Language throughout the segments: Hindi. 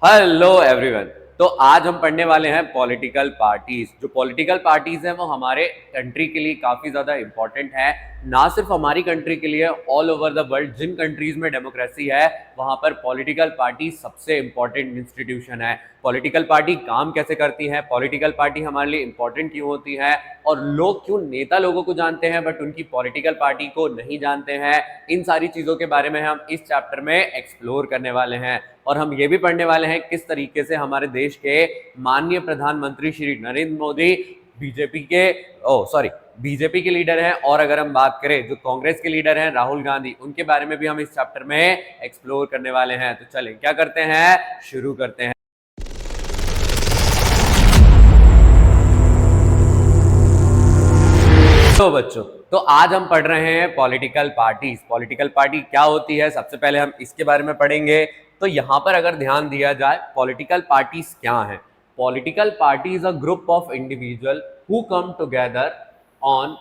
Hello everyone. तो आज हम पढ़ने वाले हैं पॉलिटिकल पार्टीज। जो पॉलिटिकल पार्टीज हैं वो हमारे कंट्री के लिए काफी ज्यादा इंपॉर्टेंट है, ना सिर्फ हमारी कंट्री के लिए, ऑल ओवर द वर्ल्ड। जिन कंट्रीज में डेमोक्रेसी है वहां पर पॉलिटिकल पार्टी सबसे इंपॉर्टेंट इंस्टीट्यूशन है। पॉलिटिकल पार्टी काम कैसे करती है, पॉलिटिकल पार्टी हमारे लिए इंपॉर्टेंट क्यों होती है, और लोग क्यों नेता लोगों को जानते हैं बट उनकी पॉलिटिकल पार्टी को नहीं जानते हैं, इन सारी चीजों के बारे में हम इस चैप्टर में एक्सप्लोर करने वाले हैं। और हम ये भी पढ़ने वाले हैं किस तरीके से हमारे देश के माननीय प्रधानमंत्री श्री नरेंद्र मोदी बीजेपी के लीडर हैं, और अगर हम बात करें जो कांग्रेस के लीडर हैं राहुल गांधी, उनके बारे में भी हम इस चैप्टर में एक्सप्लोर करने वाले हैं। तो चलें क्या करते हैं, शुरू करते हैं। तो बच्चों, तो आज हम पढ़ रहे हैं पॉलिटिकल पार्टीज। पॉलिटिकल पार्टी क्या होती है, सबसे पहले हम इसके बारे में पढ़ेंगे। तो यहां पर अगर ध्यान दिया जाए पॉलिटिकल पार्टीज क्या है, political party is a group of individual who come together on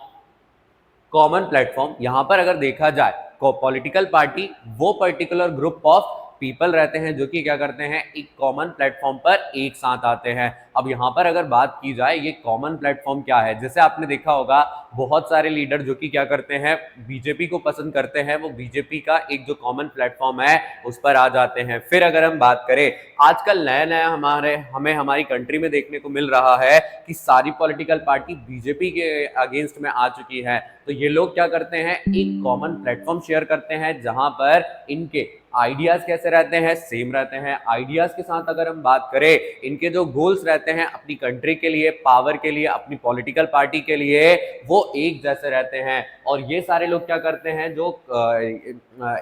common platform. यहां पर अगर देखा जाए पॉलिटिकल पार्टी वो पर्टिकुलर ग्रुप ऑफ पीपल रहते हैं जो कि क्या करते हैं, एक कॉमन प्लेटफॉर्म पर एक साथ आते हैं। अब यहाँ पर अगर बात की जाए ये कॉमन प्लेटफॉर्म क्या है, जैसे आपने देखा होगा बहुत सारे लीडर जो कि क्या करते हैं, बीजेपी को पसंद करते हैं, वो बीजेपी का एक जो कॉमन प्लेटफॉर्म है उस पर आ जाते हैं। फिर अगर हम बात करें आजकल नया नया हमें हमारी कंट्री में देखने को मिल रहा है कि सारी पॉलिटिकल पार्टी बीजेपी के अगेंस्ट में आ चुकी है। तो ये लोग क्या करते हैं, एक कॉमन प्लेटफॉर्म शेयर करते हैं जहां पर इनके आइडियाज कैसे रहते हैं, सेम रहते हैं। आइडियाज के साथ अगर हम बात करें, इनके जो गोल्स रहते हैं अपनी कंट्री के लिए, पावर के लिए, अपनी पॉलिटिकल पार्टी के लिए, वो एक जैसे रहते हैं। और ये सारे लोग क्या करते हैं, जो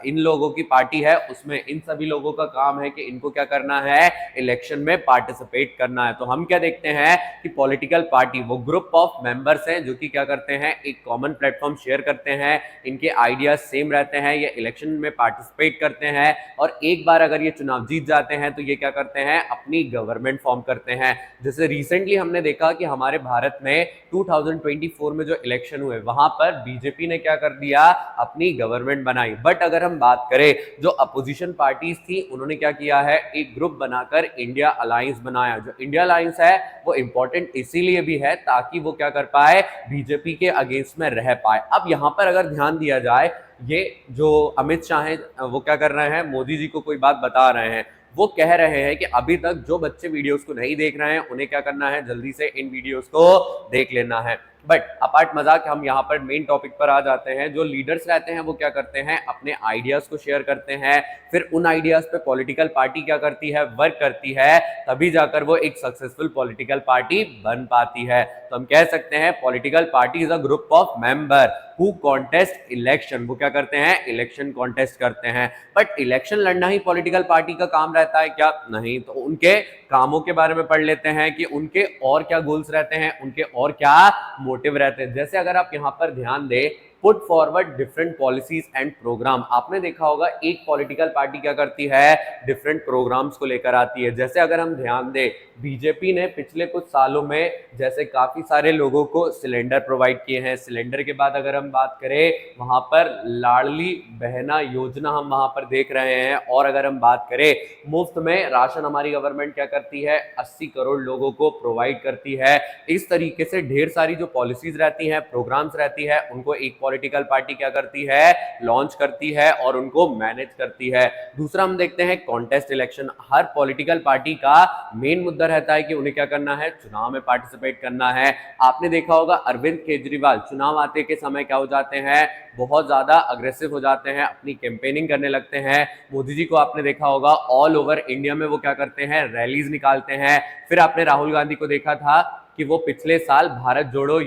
इन लोगों की पार्टी है उसमें इन सभी लोगों का काम है कि इनको क्या करना है, इलेक्शन में पार्टिसिपेट करना है। तो हम क्या देखते हैं कि पॉलिटिकल पार्टी वो ग्रुप ऑफ मेंबर्स हैं जो कि क्या करते हैं, एक कॉमन प्लेटफॉर्म शेयर करते हैं, इनके आइडियाज सेम रहते हैं, ये इलेक्शन में पार्टिसिपेट करते हैं, और एक बार अगर ये चुनाव जीत जाते हैं तो ये क्या करते हैं, अपनी गवर्नमेंट फॉर्म करते हैं। जैसे रिसेंटली हमने देखा कि हमारे भारत में 2024 में जो इलेक्शन हुए वहां पर बीजेपी ने क्या कर दिया, अपनी गवर्नमेंट बनाई। बट अगर हम बात करें जो अपोजिशन पार्टीज थी उन्होंने क्या किया है, एक ग्रुप बनाकर इंडिया अलायंस बनाया। जो इंडिया अलायंस है वो इंपॉर्टेंट इसीलिए भी है ताकि वो क्या कर पाए, बीजेपी के अगेंस्ट में रह पाए। अब यहां पर अगर ध्यान दिया जाए, ये जो अमित शाह हैं वो क्या कर रहे हैं, मोदी जी को कोई बात बता रहे हैं। वो कह रहे हैं कि अभी तक जो बच्चे वीडियोस को नहीं देख रहे हैं उन्हें क्या करना है, जल्दी से इन वीडियोस को देख लेना है। बट अपार्ट मजाक, हम यहाँ पर मेन टॉपिक पर आ जाते हैं। जो लीडर्स रहते हैं वो क्या करते हैं, अपने आइडियाज को शेयर करते हैं, फिर उन आइडियाज पे पॉलिटिकल पार्टी क्या करती है, वर्क करती है, तभी जाकर वो एक सक्सेसफुल पॉलिटिकल पार्टी बन पाती है। तो हम कह सकते हैं political party is a group of member who contest election. वो क्या करते हैं, इलेक्शन कॉन्टेस्ट करते हैं। बट इलेक्शन लड़ना ही पॉलिटिकल पार्टी का काम रहता है क्या, नहीं। तो उनके कामों के बारे में पढ़ लेते हैं कि उनके और क्या गोल्स रहते हैं, उनके और क्या मोटिव रहते हैं। जैसे अगर आप यहाँ पर ध्यान दें, put forward different policies and program. आपने देखा होगा एक पॉलिटिकल पार्टी क्या करती है, डिफरेंट प्रोग्राम्स को लेकर आती है। जैसे अगर हम ध्यान दें, बीजेपी ने पिछले कुछ सालों में जैसे काफी सारे लोगों को सिलेंडर प्रोवाइड किए हैं। सिलेंडर के बाद अगर हम बात करें, वहां पर लाडली बहना योजना हम वहां पर देख रहे हैं। और अगर हम बात करें, मुफ्त में राशन हमारी गवर्नमेंट क्या करती है, 80 करोड़ लोगों को प्रोवाइड करती है। इस तरीके से ढेर सारी जो पॉलिसीज रहती हैं, प्रोग्राम्स रहती है, उनको एक पॉलिटिकल पार्टी क्या करती है, लॉन्च करती है और उनको मैनेज करती है। दूसरा हम देखते हैं कॉन्टेस्ट इलेक्शन। हर पॉलिटिकल पार्टी का मेन मुद्दा रहता है कि उन्हें क्या करना है, चुनाव में पार्टिसिपेट करना है। आपने देखा होगा अरविंद केजरीवाल चुनाव आते के समय क्या हो जाते हैं, बहुत ज्यादा अग्रेसिव हो जाते हैं, अपनी कैंपेनिंग करने लगते हैं। मोदी जी को आपने देखा होगा ऑल ओवर इंडिया में वो क्या करते हैं, रैलीज निकालते हैं। फिर आपने राहुल गांधी को देखा था कि वो पिछले साल भारत जोड़ो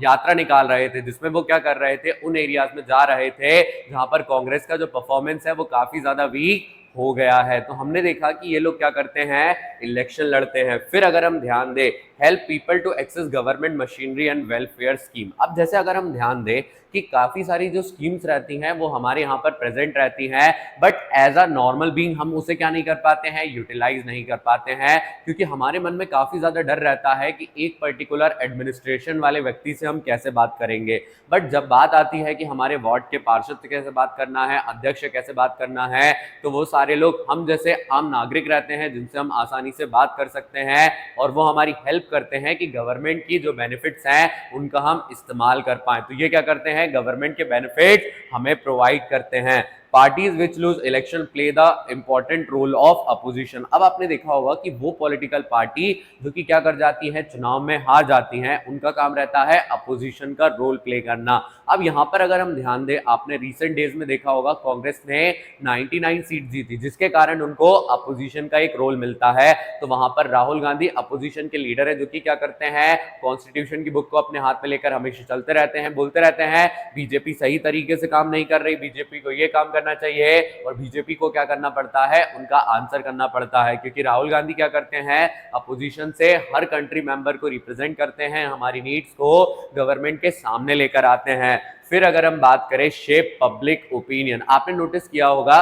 यात्रा निकाल रहे थे, जिसमें वो क्या कर रहे थे, उन एरियाज में जा रहे थे जहां पर कांग्रेस का जो परफॉर्मेंस है वो काफी ज्यादा वीक हो गया है। तो हमने देखा कि ये लोग क्या करते हैं, इलेक्शन लड़ते हैं। फिर अगर हम ध्यान दें, help people to access government machinery and welfare scheme. अब जैसे अगर हम ध्यान दें कि काफी सारी जो स्कीम्स रहती हैं वो हमारे यहाँ पर प्रेजेंट रहती हैं, but as a normal being हम उसे क्या नहीं कर पाते हैं, यूटिलाइज नहीं कर पाते हैं, क्योंकि हमारे मन में काफी ज्यादा डर रहता है कि एक पर्टिकुलर एडमिनिस्ट्रेशन वाले व्यक्ति से हम कैसे बात करेंगे। बट जब बात आती है कि हमारे वार्ड के पार्षद से कैसे बात करना है, अध्यक्ष से कैसे बात करना है, तो वो सारे लोग हम जैसे आम नागरिक रहते हैं जिनसे हम आसानी से बात कर सकते हैं और वो हमारी हेल्प करते हैं कि गवर्नमेंट की जो बेनिफिट्स हैं उनका हम इस्तेमाल कर पाए। तो ये क्या करते हैं, गवर्नमेंट के बेनिफिट हमें प्रोवाइड करते हैं। Parties which lose election play the important role of opposition. अब आपने देखा होगा कि वो पॉलिटिकल पार्टी जो कि क्या कर जाती है, चुनाव में हार जाती हैं, उनका काम रहता है अपोजिशन का रोल प्ले करना। अब यहां पर अगर हम ध्यान दें, आपने रिसेंट डेज में देखा होगा कांग्रेस ने 99 सीट जीती, जिसके कारण उनको अपोजिशन का एक रोल मिलता है। तो वहां पर राहुल गांधी अपोजिशन के लीडर है, जो कि क्या करते हैं, कॉन्स्टिट्यूशन की बुक को अपने हाथ में लेकर हमेशा चलते रहते हैं, बोलते रहते हैं बीजेपी सही तरीके से काम नहीं कर रही, बीजेपी को ये काम करना चाहिए, और बीजेपी को क्या करना पड़ता है, उनका आंसर करना पड़ता है। क्योंकि राहुल गांधी क्या करते हैं, अपोजिशन से हर कंट्री मेंबर को रिप्रेजेंट करते हैं, हमारी नीड्स को गवर्नमेंट के सामने लेकर आते हैं। फिर अगर हम बात करें शेप पब्लिक ओपिनियन, आपने नोटिस किया होगा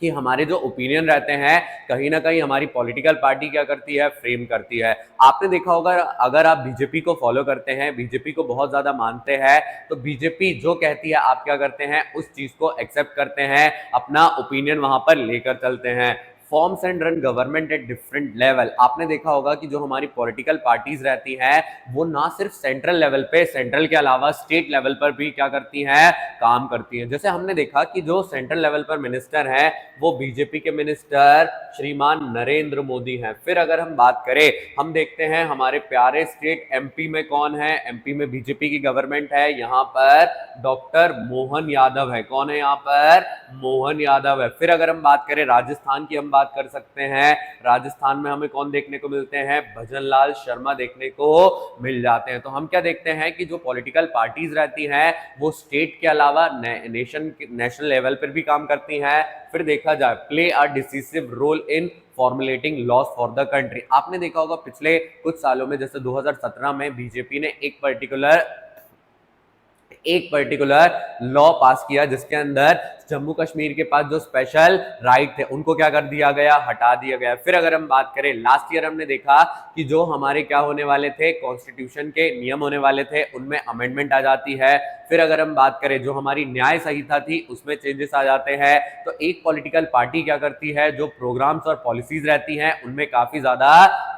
कि हमारे जो ओपिनियन रहते हैं कहीं ना कहीं हमारी पॉलिटिकल पार्टी क्या करती है, फ्रेम करती है। आपने देखा होगा अगर आप बीजेपी को फॉलो करते हैं, बीजेपी को बहुत ज्यादा मानते हैं, तो बीजेपी जो कहती है आप क्या करते हैं, उस चीज को एक्सेप्ट करते हैं, अपना ओपिनियन वहां पर लेकर चलते हैं। Forms and run government at different level, आपने देखा होगा कि जो हमारी पॉलिटिकल पार्टीज रहती हैं वो ना सिर्फ सेंट्रल लेवल पे, सेंट्रल के अलावा स्टेट लेवल पर भी क्या करती हैं, काम करती हैं। जैसे हमने देखा कि जो सेंट्रल लेवल पर मिनिस्टर हैं वो बीजेपी के मिनिस्टर श्रीमान नरेंद्र मोदी हैं। फिर अगर हम बात करें, हम देखते हैं हमारे प्यारे स्टेट एमपी में कौन है, एमपी में बीजेपी की गवर्नमेंट है, यहाँ पर डॉक्टर मोहन यादव है। कौन है यहाँ पर, मोहन यादव है। फिर अगर हम बात करें राजस्थान की, हम बात कर सकते हैं, राजस्थान में हमें कौन देखने को मिलते हैं, भजनलाल शर्मा देखने को मिल जाते हैं। तो हम क्या देखते हैं कि जो पॉलिटिकल पार्टीज रहती हैं वो स्टेट के अलावा नेशनल लेवल पर भी काम करती हैं। फिर देखा जाए, play a decisive role in formulating laws for the country. आपने देखा होगा पिछले कुछ सालों में, जैसे 2017 में बीजेपी ने एक पर्टिकुलर लॉ पास किया जिसके अंदर जम्मू कश्मीर के पास जो स्पेशल राइट थे उनको क्या कर दिया गया, हटा दिया गया। फिर अगर हम बात करें, लास्ट ईयर हमने देखा कि जो हमारे क्या होने वाले थे, कॉन्स्टिट्यूशन के नियम होने वाले थे, उनमें अमेंडमेंट आ जाती है। फिर अगर हम बात करें, जो हमारी न्याय संहिता थी उसमें चेंजेस आ जाते हैं। तो एक पॉलिटिकल पार्टी क्या करती है, जो प्रोग्राम्स और पॉलिसीज रहती हैं उनमें काफी ज्यादा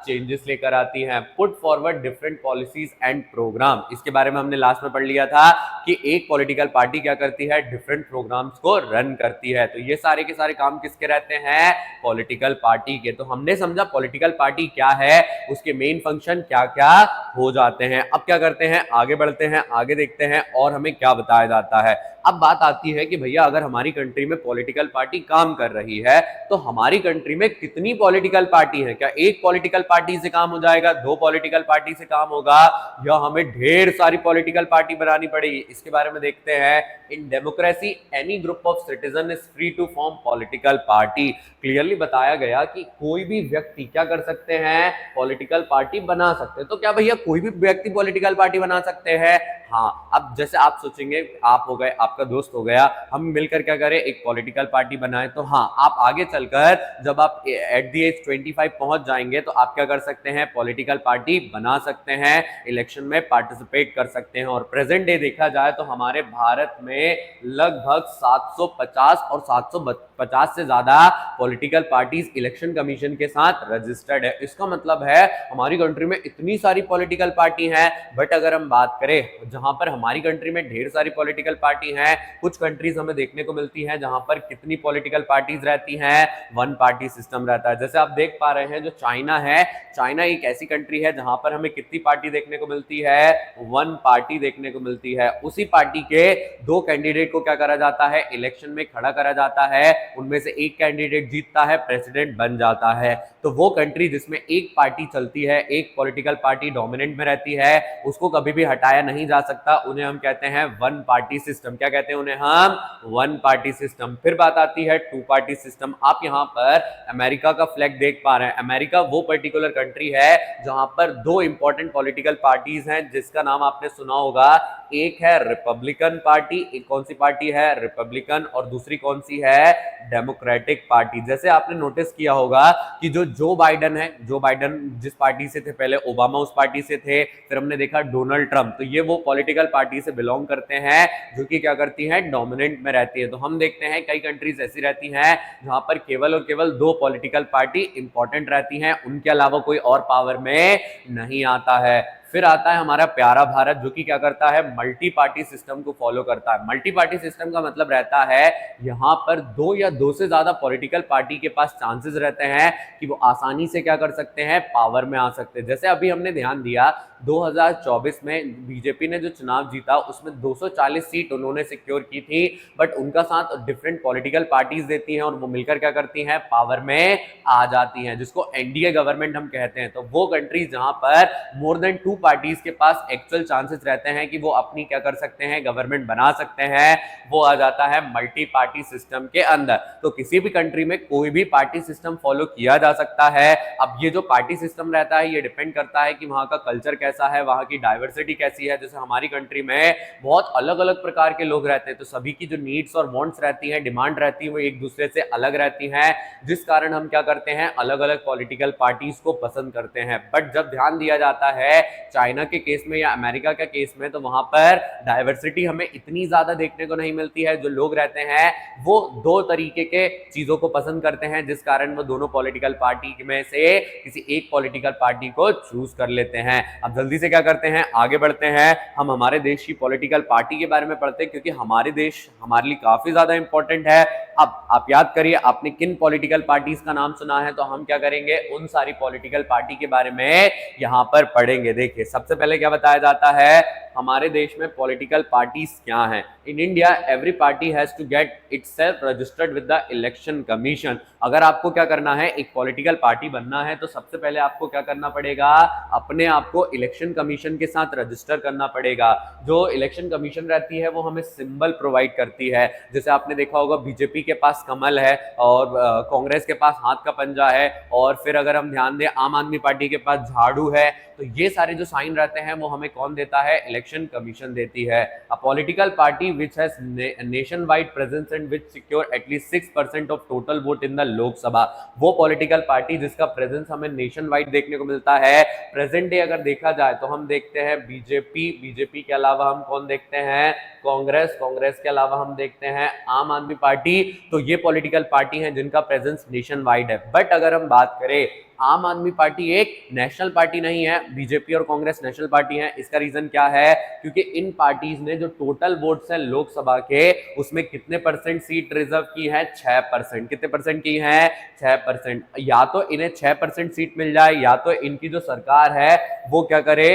चेंजेस लेकर आती हैं। Put forward different policies and program, इसके बारे में हमने लास्ट में पढ़ लिया था कि एक पॉलिटिकल पार्टी क्या करती है, डिफरेंट प्रोग्राम्स को रन करती है। तो ये सारे के सारे काम किसके रहते हैं, पॉलिटिकल पार्टी के। तो हमने समझा पॉलिटिकल पार्टी क्या है, उसके मेन फंक्शन क्या क्या हो जाते हैं। अब क्या करते हैं, आगे बढ़ते हैं, आगे देखते हैं और हमें क्या बताया जाता है। अब बात आती है कि भैया अगर हमारी कंट्री में पॉलिटिकल पार्टी काम कर रही है तो हमारी कंट्री में कितनी पॉलिटिकल पार्टी है, क्या एक पॉलिटिकल पार्टी से काम हो जाएगा, दो पॉलिटिकल पार्टी से काम होगा, या हमें ढेर सारी पॉलिटिकल पार्टी बनानी पड़ेगी। इसके बारे में देखते हैं। In democracy any group of citizen is free to form political party. Clearly बताया गया कि कोई भी व्यक्ति क्या कर सकते हैं, पॉलिटिकल पार्टी बना सकते हैं। तो क्या भैया कोई भी व्यक्ति पॉलिटिकल पार्टी बना सकते हैं? हाँ। अब जैसे आप सोचेंगे, आप हो गए, आपका दोस्त हो गया, हम मिलकर क्या करें, एक पॉलिटिकल पार्टी बनाएं। तो हाँ, आप आगे चलकर जब आप एट द एज 25 पहुंच जाएंगे तो आप क्या कर सकते हैं, पॉलिटिकल पार्टी बना सकते हैं, इलेक्शन में पार्टिसिपेट कर सकते हैं। और प्रेजेंट डे देखा जाए तो हमारे भारत में लगभग 750 और 750 से ज्यादा पॉलिटिकल पार्टीज इलेक्शन कमीशन के साथ रजिस्टर्ड है। इसका मतलब है हमारी कंट्री में इतनी सारी पॉलिटिकल पार्टी हैं। बट अगर हम बात करें, जहां पर हमारी कंट्री में ढेर सारी पॉलिटिकल पार्टी हैं, कुछ कंट्रीज हमें देखने को मिलती हैं जहां पर कितनी पॉलिटिकल पार्टीज रहती हैं, वन पार्टी सिस्टम रहता है। जैसे आप देख पा रहे हैं, जो चाइना है, चाइना एक ऐसी कंट्री है जहां पर हमें कितनी पार्टी देखने को मिलती है, वन पार्टी देखने को मिलती है। उसी पार्टी के दो कैंडिडेट को क्या करा जाता है, इलेक्शन में खड़ा करा जाता है, उनमें से एक कैंडिडेट जीतता है, प्रेसिडेंट बन जाता है। तो वो कंट्री जिसमें एक पार्टी चलती है, एक पॉलिटिकल पार्टी डोमिनेंट में रहती है, उसको कभी भी हटाया नहीं जा सकता, उन्हें हम कहते हैं वन पार्टी सिस्टम। क्या कहते हैं उन्हें हम, वन पार्टी सिस्टम। फिर बात आती है टू पार्टी सिस्टम। आप यहां पर अमेरिका का फ्लैग देख पा रहे हैं। अमेरिका वो पर्टिकुलर कंट्री है जहां पर दो इंपॉर्टेंट पॉलिटिकल पार्टीज हैं जिसका नाम आपने सुना होगा। एक है रिपब्लिकन पार्टी, एक कौन सी पार्टी है, रिपब्लिकन, और दूसरी कौन सी है, डेमोक्रेटिक पार्टी। जैसे आपने नोटिस किया होगा कि जो जो बाइडन है, जो बाइडन जिस पार्टी से थे, पहले ओबामा उस पार्टी से थे, फिर हमने देखा डोनाल्ड ट्रंप, तो ये वो पॉलिटिकल पार्टी से बिलोंग करते हैं जो कि क्या करती हैं, डोमिनेंट में रहती है। तो हम देखते हैं कई कंट्रीज ऐसी रहती हैं जहां पर केवल और केवल दो पॉलिटिकल पार्टी इंपॉर्टेंट रहती हैं, उनके अलावा कोई और पावर में नहीं आता है। फिर आता है हमारा प्यारा भारत, जो कि क्या करता है, मल्टी पार्टी सिस्टम को फॉलो करता है। मल्टी पार्टी सिस्टम का मतलब रहता है यहां पर दो या दो से ज्यादा पॉलिटिकल पार्टी के पास चांसेस रहते हैं कि वो आसानी से क्या कर सकते हैं, पावर में आ सकते हैं। जैसे अभी हमने ध्यान दिया 2024 में बीजेपी ने जो चुनाव जीता उसमें 240 सीट उन्होंने सिक्योर की थी, बट उनका साथ डिफरेंट पॉलिटिकल पार्टीज देती हैं और वो मिलकर क्या करती हैं, पावर में आ जाती हैं, जिसको एनडीए गवर्नमेंट हम कहते हैं। तो वो कंट्रीज जहां पर मोर देन टू पार्टीज के पास एक्चुअल चांसेस रहते हैं कि वो अपनी क्या कर सकते हैं, गवर्नमेंट बना सकते हैं, वो आ जाता है मल्टी पार्टी सिस्टम के अंदर। तो किसी भी कंट्री में कोई भी पार्टी सिस्टम फॉलो किया जा सकता है। अब ये जो पार्टी सिस्टम रहता है ये डिपेंड करता है कि वहां का कल्चर कैसा है, वहां की डाइवर्सिटी कैसी है। जैसे हमारी कंट्री में बहुत अलग अलग प्रकार के लोग रहते हैं, तो सभी की जो नीड्स और वांट्स रहती हैं, डिमांड रहती है, वो एक दूसरे से अलग रहती हैं, जिस कारण हम क्या करते हैं, अलग अलग पॉलिटिकल पार्टीज को पसंद करते हैं। बट जब ध्यान दिया जाता है चाइना के केस में या अमेरिका के केस में, तो वहां पर डाइवर्सिटी हमें इतनी ज्यादा देखने को नहीं मिलती है। जो लोग रहते हैं वो दो तरीके के चीजों को पसंद करते हैं, जिस कारण वो दोनों पॉलिटिकल पार्टी में से किसी एक पॉलिटिकल पार्टी को चूज कर लेते हैं। अब जल्दी से क्या करते हैं, आगे बढ़ते हैं, हम हमारे देश की पॉलिटिकल पार्टी के बारे में पढ़ते हैं, क्योंकि हमारे देश हमारे लिए काफी ज्यादा इंपॉर्टेंट है। अब आप याद करिए आपने किन पॉलिटिकल पार्टीज का नाम सुना है, तो हम क्या करेंगे, उन सारी पॉलिटिकल पार्टी के बारे में यहां पर पढ़ेंगे। देखिए सबसे पहले क्या बताया जाता है, हमारे देश में पॉलिटिकल पार्टीज क्या हैं। In India every party has to get itself registered with the election commission. अगर आपको क्या करना है, एक पॉलिटिकल पार्टी बनना है, तो सबसे पहले आपको क्या करना पड़ेगा, अपने आप को इलेक्शन कमीशन के साथ रजिस्टर करना पड़ेगा। जो इलेक्शन कमीशन रहती है वो हमें सिंबल प्रोवाइड करती है। जैसे आपने देखा होगा बीजेपी के पास कमल है और कांग्रेस के पास हाथ का पंजा है, और फिर अगर हम ध्यान दें आम आदमी पार्टी के पास झाड़ू है। तो ये सारे जो साइन रहते हैं वो हमें कौन देता है, इलेक्शन कमीशन देती है। A political party which has nation wide presence and which secure at least 6% of total vote in the Lok Sabha. वो पॉलिटिकल पार्टी जिसका प्रेजेंस हमें नेशन वाइड देखने को मिलता है। प्रेजेंट डे अगर देखा जाए तो हम देखते हैं बीजेपी के अलावा हम कौन देखते हैं, कांग्रेस के अलावा हम देखते हैं आम आदमी पार्टी। तो ये पॉलिटिकल पार्टी हैं जिनका प्रेजेंस नेशन वाइड है। बट अगर हम बात करें, आम आदमी पार्टी एक नेशनल पार्टी नहीं है, बीजेपी और कांग्रेस नेशनल पार्टी हैं। इसका रीजन क्या है, क्योंकि इन पार्टीज ने जो टोटल वोट्स हैं लोकसभा के, उसमें कितने परसेंट सीट रिजर्व की है, 6%। कितने परसेंट की है, 6%। या तो इन्हें 6% सीट मिल जाए, या तो इनकी जो सरकार है वो क्या करे,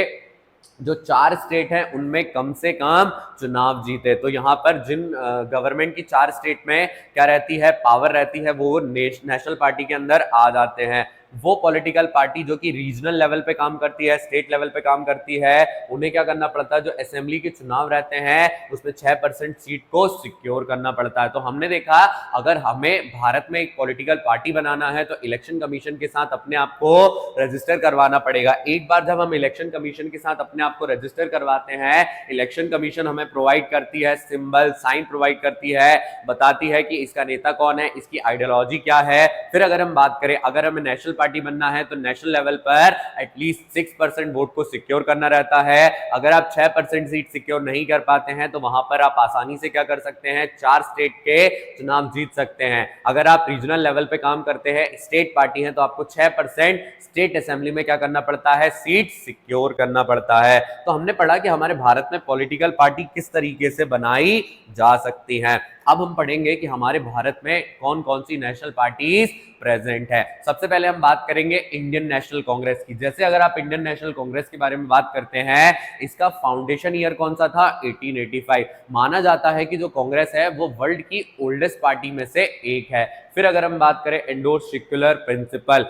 जो 4 स्टेट हैं उनमें कम से कम चुनाव जीते। तो यहां पर जिन गवर्नमेंट की 4 स्टेट में क्या रहती है, पावर रहती है, वो नेशनल पार्टी के अंदर आ जाते हैं। वो पॉलिटिकल पार्टी जो कि रीजनल लेवल पे काम करती है, स्टेट लेवल पे काम करती है, उन्हें क्या करना पड़ता है, जो असेंबली के चुनाव रहते हैं उसमें 6% सीट को सिक्योर करना पड़ता है। तो हमने देखा अगर हमें भारत में एक पॉलिटिकल पार्टी बनाना है तो इलेक्शन कमीशन के साथ अपने आप को रजिस्टर करवाना पड़ेगा। एक बार जब हम इलेक्शन कमीशन के साथ अपने आप को रजिस्टर करवाते हैं, इलेक्शन कमीशन हमें प्रोवाइड करती है सिंबल, साइन प्रोवाइड करती है, बताती है कि इसका नेता कौन है, इसकी आइडियोलॉजी क्या है। फिर अगर हम बात करें, अगर हमें नेशनल पार्टी बनना है तो नेशनल लेवल पर एटलीस्ट 6% वोट को सिक्योर करना रहता है। अगर आप 6% सीट सिक्योर नहीं कर पाते हैं तो वहां पर आप आसानी से क्या कर सकते हैं, 4 स्टेट के चुनाव जीत सकते हैं। अगर आप रीजनल लेवल पे काम करते हैं, स्टेट पार्टी है, तो आपको 6% स्टेट असेंबली में क्या करना पड़ता है, सीट सिक्योर करना पड़ता है। तो हमने पढ़ा कि हमारे भारत में पॉलिटिकल पार्टी किस तरीके से बनाई जा सकती हैं। अब हम पढ़ेंगे कि हमारे भारत में कौन कौन सी नेशनल पार्टीज प्रेजेंट है। सबसे पहले हम बात करेंगे इंडियन नेशनल कांग्रेस की। जैसे अगर आप इंडियन नेशनल कांग्रेस के बारे में बात करते हैं, इसका फाउंडेशन ईयर कौन सा था, 1885। माना जाता है कि जो कांग्रेस है वो वर्ल्ड की ओल्डेस्ट पार्टी में से एक है। फिर अगर हम बात करें एंडोर्स सेक्युलर प्रिंसिपल,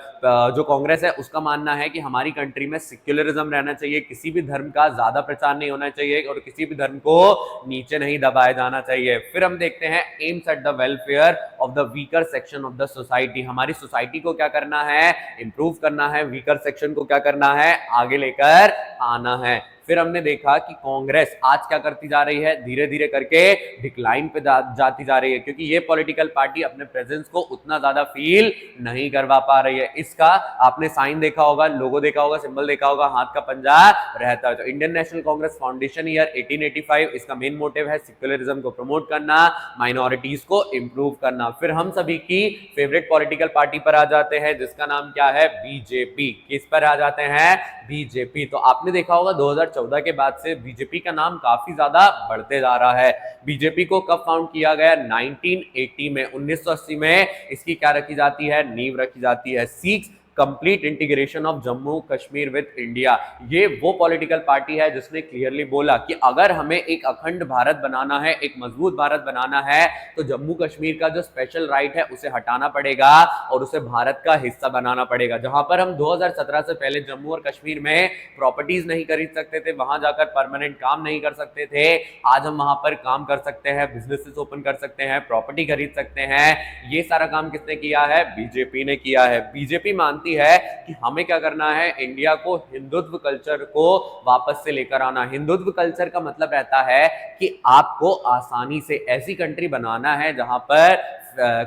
जो कांग्रेस है उसका मानना है कि हमारी कंट्री में सेक्युलरिज्म रहना चाहिए, किसी भी धर्म का ज्यादा प्रचार नहीं होना चाहिए और किसी भी धर्म को नीचे नहीं दबाया जाना चाहिए। फिर हम देखते हैं aims at the welfare of the weaker section of the society. हमारी सोसाइटी को क्या करना है, इंप्रूव करना है, वीकर सेक्शन को क्या करना है, आगे लेकर आना है। फिर हमने देखा कि कांग्रेस आज क्या करती जा रही है, धीरे धीरे करके डिक्लाइन पे जाती जा रही है, क्योंकि ये पॉलिटिकल पार्टी अपने प्रेजेंस को उतना ज्यादा फील नहीं करवा पा रही है। इसका आपने साइन देखा होगा, लोगो देखा होगा, सिंबल देखा होगा, हाथ का पंजा रहता है। तो Indian national Congress foundation year 1885, इसका मेन मोटिव है सेक्युलरिज्म को प्रमोट करना, माइनॉरिटीज को इंप्रूव करना। फिर हम सभी की फेवरेट पॉलिटिकल पार्टी पर आ जाते हैं, जिसका नाम क्या है, बीजेपी। किस पर आ जाते हैं, बीजेपी। तो आपने देखा होगा 2014 के बाद से बीजेपी का नाम काफी ज्यादा बढ़ते जा रहा है। बीजेपी को कब फाउंड किया गया, 1980 में, 1980 में इसकी क्या रखी जाती है, नींव रखी जाती है। Seeks complete integration of Jammu Kashmir with India. ये वो पॉलिटिकल पार्टी है जिसने क्लियरली बोला कि अगर हमें एक अखंड भारत बनाना है, एक मजबूत भारत बनाना है, तो जम्मू कश्मीर का जो स्पेशल राइट है उसे हटाना पड़ेगा और उसे भारत का हिस्सा बनाना पड़ेगा। जहां पर हम 2017 से पहले जम्मू और कश्मीर में प्रॉपर्टीज नहीं खरीद सकते थे, वहां जाकर परमानेंट काम नहीं कर सकते थे, आज हम वहां पर काम कर सकते हैं, बिजनेसेस ओपन कर सकते हैं, प्रॉपर्टी खरीद सकते हैं। ये सारा काम किसने किया है, बीजेपी ने किया है। बीजेपी मानती है कि हमें क्या करना है, इंडिया को हिंदुत्व कल्चर को वापस से लेकर आना। हिंदुत्व कल्चर का मतलब रहता है कि आपको आसानी से ऐसी कंट्री बनाना है जहां पर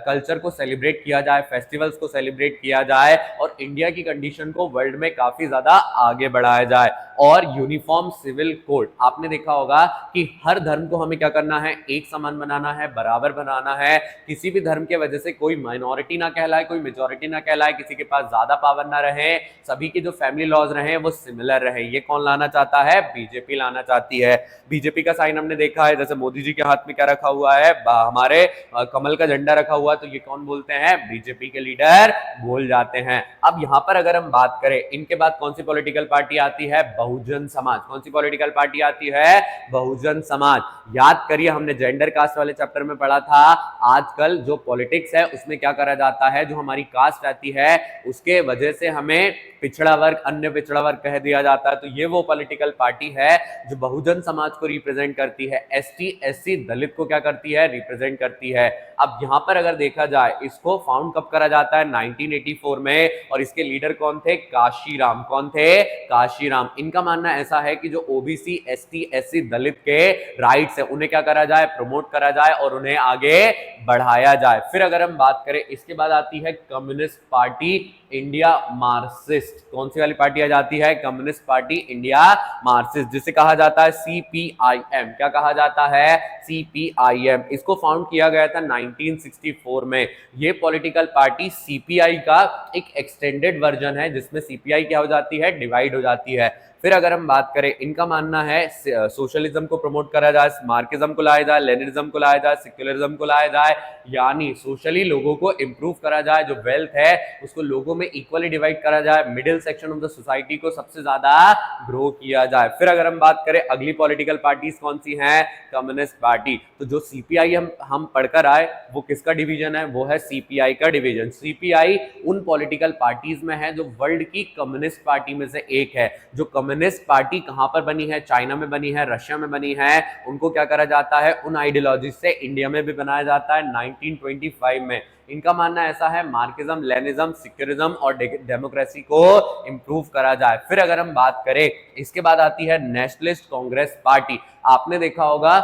कल्चर को सेलिब्रेट किया जाए, फेस्टिवल्स को सेलिब्रेट किया जाए और इंडिया की कंडीशन को वर्ल्ड में काफी ज्यादा आगे बढ़ाया जाए। और यूनिफॉर्म सिविल कोड, आपने देखा होगा कि हर धर्म को हमें क्या करना है, एक समान बनाना है, बराबर बनाना है। किसी भी धर्म के वजह से कोई माइनॉरिटी ना कहलाए, कोई मेजॉरिटी ना कहलाए, किसी के पास ज्यादा पावर ना रहे, सभी के जो फैमिली लॉज रहे वो सिमिलर रहे। ये कौन लाना चाहता है, बीजेपी लाना चाहती है। बीजेपी का साइन हमने देखा है, जैसे मोदी जी के हाथ में क्या रखा हुआ है, हमारे कमल का झंडा रखा हुआ, तो ये कौन बोलते हैं, बीजेपी के लीडर बोल जाते हैं। अब यहां पर अगर हम बात करें, इनके बाद कौन सी पॉलिटिकल पार्टी आती है, बहुजन समाज। कौन सी पॉलिटिकल पार्टी आती है, बहुजन समाज। याद करिए, हमने जेंडर कास्ट वाले चैप्टर में पढ़ा था, आजकल जो पॉलिटिक्स है उसमें क्या करा जाता है, जो हमारी कास्ट आती है उसके वजह से हमें पिछड़ा वर्ग, अन्य पिछड़ा वर्ग कह दिया जाता है। तो ये वो पॉलिटिकल पार्टी है जो बहुजन समाज को रिप्रेजेंट करती है, एसटी एससी दलित को क्या करती है, रिप्रेजेंट करती है। अब यहां पर अगर देखा जाए, इसको फाउंड कब करा जाता है, 1984 में, और इसके लीडर कौन थे, काशीराम। कौन थे, काशीराम। इनका मानना ऐसा है कि जो ओबीसी एसटी एससी दलित के राइट्स है उन्हें क्या करा जाए, प्रमोट करा जाए और उन्हें आगे बढ़ाया जाए। फिर अगर हम बात करें, इसके बाद आती है कम्युनिस्ट पार्टी इंडिया मार्क्सिस्ट। कौन सी वाली पार्टी आ जाती है, कम्युनिस्ट पार्टी इंडिया मार्क्सिस्ट, जिसे कहा जाता है सीपीआईएम। क्या कहा जाता है, सीपीआईएम। इसको फाउंड किया गया था 1964 में। ये पॉलिटिकल पार्टी सीपीआई का एक एक्सटेंडेड वर्जन है, जिसमें सीपीआई क्या हो जाती है, डिवाइड हो जाती है। फिर अगर हम बात करें, इनका मानना है सोशलिज्म को प्रमोट करा जाए, मार्क्सिज्म को लाया जाए, लेनिनिज्म को लाया जाए, सेक्युलरिज्म को लाया जाए, यानी सोशली लोगों को इंप्रूव करा जाए, जो वेल्थ है उसको लोगों में इक्वली डिवाइड करा जाए, middle section of the society को सबसे ज्यादा ग्रो किया जाए। फिर अगर हम बात करें अगली पॉलिटिकल पार्टीज कौन सी हैं, कम्युनिस्ट पार्टी। तो जो सीपीआई हम पढ़कर आए वो किसका डिवीजन है, वो है सीपीआई का डिवीजन। सीपीआई उन पॉलिटिकल पार्टीज में है जो वर्ल्ड की कम्युनिस्ट पार्टी में से एक है। जो कम्युनिस्ट पार्टी कहां पर बनी है, चाइना में बनी है, रशिया में बनी है, उनको क्या करा जाता है, उन आइडियोलॉजी से इंडिया में भी बनाया जाता है 1925 में। इनका मानना ऐसा है, मार्क्सिज्म, लेनिज्म, सेक्युलरिज्म और डेमोक्रेसी को इंप्रूव करा जाए। फिर अगर हम बात करें, इसके बाद आती है नेशनलिस्ट कांग्रेस पार्टी। आपने देखा होगा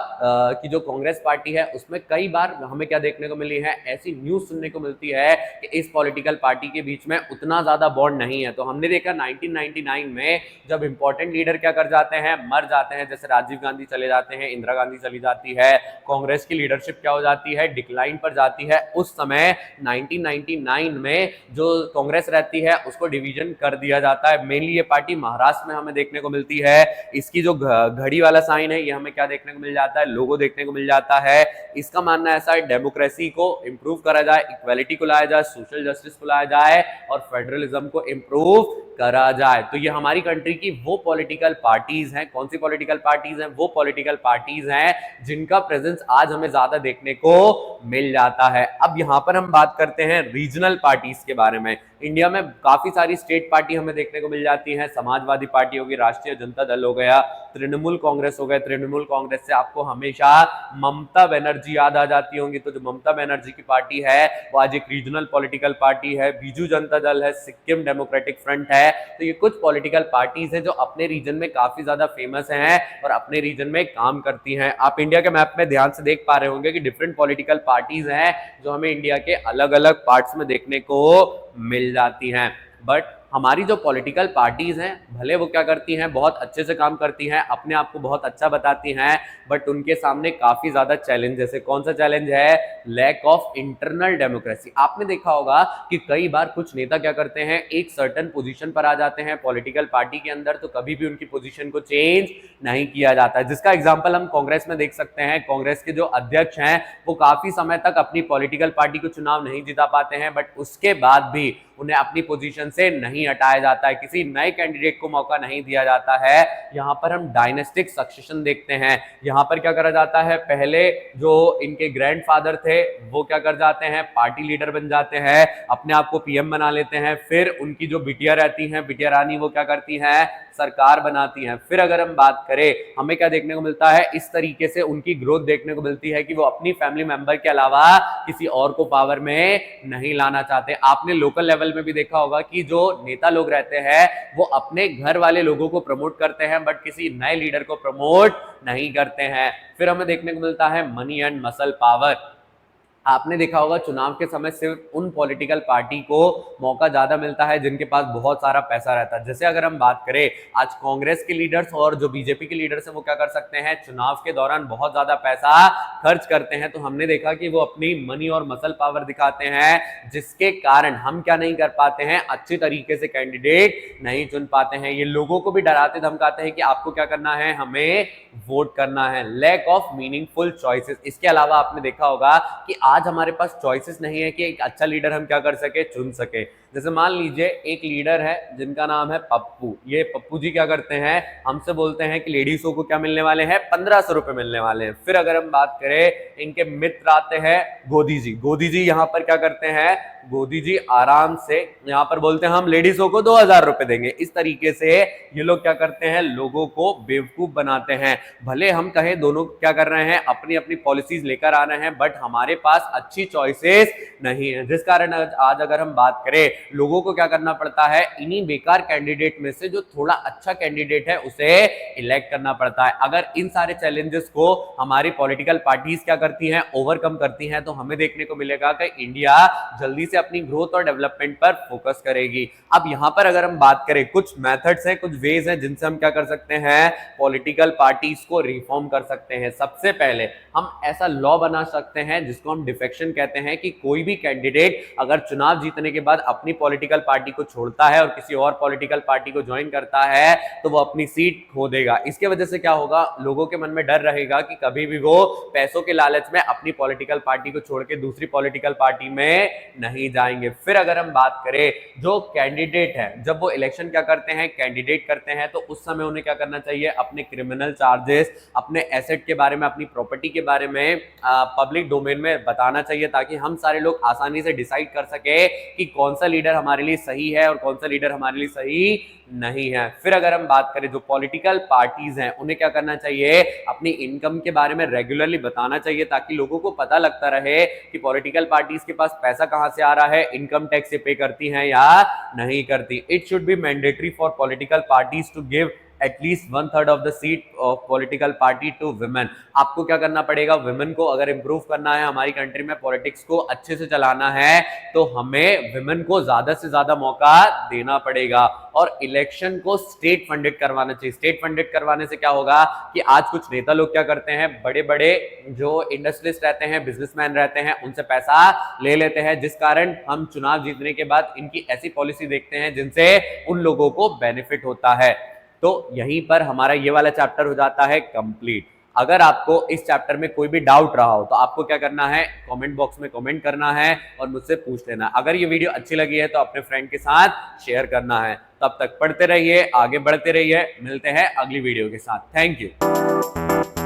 कि जो कांग्रेस पार्टी है उसमें कई बार हमें क्या देखने को मिली है, ऐसी न्यूज सुनने को मिलती है कि इस पॉलिटिकल पार्टी के बीच में उतना ज्यादा बॉन्ड नहीं है। तो हमने देखा 1999 में जब इंपॉर्टेंट लीडर क्या कर जाते हैं, मर जाते हैं, जैसे राजीव गांधी चले जाते हैं, इंदिरा गांधी चली जाती है, कांग्रेस की लीडरशिप क्या हो जाती है, डिक्लाइन पर जाती है। उस समय 1999 में जो कांग्रेस रहती है उसको डिवीजन कर दिया जाता है। मेनली ये पार्टी महाराष्ट्र में हमें देखने को मिलती है। इसकी जो घड़ी वाला साइन है ये हमें क्या देखने को मिल जाता है, लोगो देखने को मिल जाता है। इसका मानना ऐसा है, डेमोक्रेसी को इंप्रूव करा जाए, इक्वालिटी को लाया जाए, सोशल जस्टिस को लाया जाए और फेडरलिज्म को इंप्रूव करा जाए। तो ये हमारी कंट्री की वो पॉलिटिकल पार्टीज हैं। कौन सी पॉलिटिकल पार्टीज हैं, वो पॉलिटिकल पार्टीज हैं जिनका प्रेजेंस आज हमें ज्यादा देखने को मिल जाता है। अब यहां पर हम बात करते हैं रीजनल पार्टीज के बारे में। इंडिया में काफी सारी स्टेट पार्टी हमें देखने को मिल जाती हैं। समाजवादी पार्टी होगी, राष्ट्रीय जनता दल हो गया, तृणमूल कांग्रेस हो गया। तृणमूल कांग्रेस से आपको हमेशा ममता बनर्जी याद आ जाती होंगी। तो जो ममता बनर्जी की पार्टी है वो आज एक रीजनल पॉलिटिकल पार्टी है। बीजू जनता दल है, सिक्किम डेमोक्रेटिक फ्रंट है, तो ये कुछ पॉलिटिकल पार्टीज हैं जो अपने रीजन में काफी ज्यादा फेमस हैं और अपने रीजन में काम करती हैं। आप इंडिया के मैप में ध्यान से देख पा रहे होंगे कि डिफरेंट पॉलिटिकल पार्टीज हैं जो हमें इंडिया के अलग अलग पार्ट्स में देखने को मिल जाती हैं। बट हमारी जो पॉलिटिकल पार्टीज हैं भले वो क्या करती हैं, बहुत अच्छे से काम करती हैं, अपने आप को बहुत अच्छा बताती हैं, बट उनके सामने काफी ज्यादा चैलेंज, जैसे कौन सा चैलेंज है, लैक ऑफ इंटरनल डेमोक्रेसी। आपने देखा होगा कि कई बार कुछ नेता क्या करते हैं, एक सर्टेन पोजीशन पर आ जाते हैं पॉलिटिकल पार्टी के अंदर, तो कभी भी उनकी पोजीशन को चेंज नहीं किया जाता है। जिसका एग्जाम्पल हम कांग्रेस में देख सकते हैं। कांग्रेस के जो अध्यक्ष हैं वो काफी समय तक अपनी पॉलिटिकल पार्टी को चुनाव नहीं जिता पाते हैं, बट उसके बाद भी उन्हें अपनी पोजीशन से नहीं हटाया जाता है, किसी नए कैंडिडेट को मौका नहीं दिया जाता है। यहां पर हम डायनेस्टिक सक्सेशन देखते हैं। यहां पर क्या करा जाता है, पहले जो इनके ग्रैंडफादर थे वो क्या कर जाते हैं, पार्टी लीडर बन जाते हैं, अपने आप को पीएम बना लेते हैं, फिर उनकी जो बिटिया रहती हैं, बिटिया रानी, वो क्या करती हैं, सरकार बनाती हैं। फिर अगर हम बात करें, हमें क्या देखने को मिलता है, इस तरीके से उनकी ग्रोथ देखने को मिलती है कि वो अपनी फैमिली मेंबर के अलावा किसी और को पावर में नहीं लाना चाहते। आपने लोकल लेवल में भी देखा होगा कि जो नेता लोग रहते हैं वो अपने घर वाले लोगों को प्रमोट करते हैं, बट किसी नए लीडर को प्रमोट नहीं करते हैं। फिर हमें देखने को मिलता है मनी एंड मसल पावर। आपने देखा होगा चुनाव के समय सिर्फ उन पॉलिटिकल पार्टी को मौका ज्यादा मिलता है जिनके पास बहुत सारा पैसा रहता है। जैसे अगर हम बात करें, आज कांग्रेस के लीडर्स और जो बीजेपी के लीडर्स हैं वो क्या कर सकते हैं, चुनाव के दौरान बहुत ज्यादा पैसा खर्च करते हैं। तो हमने देखा कि वो अपनी मनी और मसल पावर दिखाते हैं, जिसके कारण हम क्या नहीं कर पाते हैं, अच्छी तरीके से कैंडिडेट नहीं चुन पाते हैं। ये लोगों को भी डराते धमकाते हैं कि आपको क्या करना है, हमें वोट करना है। Lack of meaningful choices. इसके अलावा आपने देखा होगा कि आज हमारे पास चॉइसेस नहीं है कि एक अच्छा लीडर हम क्या कर सके, चुन सके। जैसे मान लीजिए एक लीडर है जिनका नाम है पप्पू। ये पप्पू जी क्या करते हैं, हमसे बोलते हैं कि लेडीजों को क्या मिलने वाले हैं, 1500 रुपए मिलने वाले हैं। फिर अगर हम बात करें, इनके मित्र आते हैं गोदी जी। गोदी जी यहाँ पर क्या करते हैं, गोदी जी आराम से यहाँ पर बोलते हैं हम लेडीजों को 2000 रुपए देंगे। इस तरीके से ये लोग क्या करते हैं, लोगों को बेवकूफ बनाते हैं। भले हम कहें दोनों क्या कर रहे हैं, अपनी अपनी पॉलिसीज लेकर आ रहे हैं, बट हमारे पास अच्छी चॉइसेस नहीं है, जिस कारण आज अगर हम बात करें, लोगों को क्या करना पड़ता है, इन्हीं बेकार कैंडिडेट में से जो थोड़ा अच्छा कैंडिडेट है उसे इलेक्ट करना पड़ता है। अगर इन सारे चैलेंजेस को हमारी पॉलिटिकल पार्टीज क्या करती हैं, ओवरकम करती हैं, तो हमें देखने को मिलेगा कि इंडिया जल्दी से अपनी ग्रोथ और डेवलपमेंट पर फोकस करेगी। अब यहां पर अगर हम बात करें, कुछ मेथड्स हैं, कुछ वेज हैं जिनसे हम क्या कर सकते हैं, पॉलिटिकल पार्टीज को रिफॉर्म कर सकते हैं। सबसे पहले हम ऐसा लॉ बना सकते हैं जिसको हम डिफेक्शन कहते हैं, कि कोई भी कैंडिडेट अगर चुनाव जीतने के बाद अपनी पॉलिटिकल पार्टी को छोड़ता है और किसी और पॉलिटिकल पार्टी को ज्वाइन करता है तो वो अपनी सीट खो देगा। इसके वजह से क्या होगा, लोगों के मन में डर रहेगा कि कभी भी वो पैसों के लालच में अपनी पॉलिटिकल पार्टी को छोड़ के दूसरी पॉलिटिकल पार्टी में नहीं जाएंगे। फिर अगर हम बात करें, जो कैंडिडेट है जब वो इलेक्शन क्या करते हैं, कैंडिडेट करते हैं, तो उस समय उन्हें क्या करना चाहिए, अपने क्रिमिनल चार्जेस, अपने एसेट के बारे में, अपनी प्रॉपर्टी के बारे में पब्लिक डोमेन में बताना चाहिए, ताकि हम सारे लोग आसानी से डिसाइड कर सके कि कौन सा लीडर हमारे लिए सही है और कौन सा लीडर हमारे लिए सही नहीं है। फिर अगर हम बात करें, जो पॉलिटिकल पार्टीज हैं उन्हें क्या करना चाहिए, अपनी इनकम के बारे में रेगुलरली बताना चाहिए, ताकि लोगों को पता लगता रहे कि पॉलिटिकल पार्टीज के पास पैसा कहां से आ रहा है, इनकम टैक्स से पे करती हैं या नहीं करती। It should be mandatory for political parties to give at least 1/3 of the seat of political party to women. आपको क्या करना पड़ेगा, विमेन को अगर इंप्रूव करना है, हमारी कंट्री में पॉलिटिक्स को अच्छे से चलाना है, तो हमें विमेन को ज्यादा से ज्यादा मौका देना पड़ेगा। और इलेक्शन को स्टेट फंडेड करवाना चाहिए। स्टेट फंडेड करवाने से क्या होगा कि आज कुछ नेता लोग क्या करते हैं, बड़े बड़े जो इंडस्ट्रियलिस्ट रहते हैं, बिजनेसमैन रहते हैं, उनसे पैसा ले लेते हैं, जिस कारण हम चुनाव जीतने के बाद इनकी ऐसी पॉलिसी देखते हैं जिनसे उन लोगों को बेनिफिट होता है। तो यहीं पर हमारा ये वाला चैप्टर हो जाता है कंप्लीट। अगर आपको इस चैप्टर में कोई भी डाउट रहा हो तो आपको क्या करना है, कमेंट बॉक्स में कमेंट करना है और मुझसे पूछ लेना। अगर ये वीडियो अच्छी लगी है तो अपने फ्रेंड के साथ शेयर करना है। तब तक पढ़ते रहिए, आगे बढ़ते रहिए, मिलते हैं अगली वीडियो के साथ। Thank you.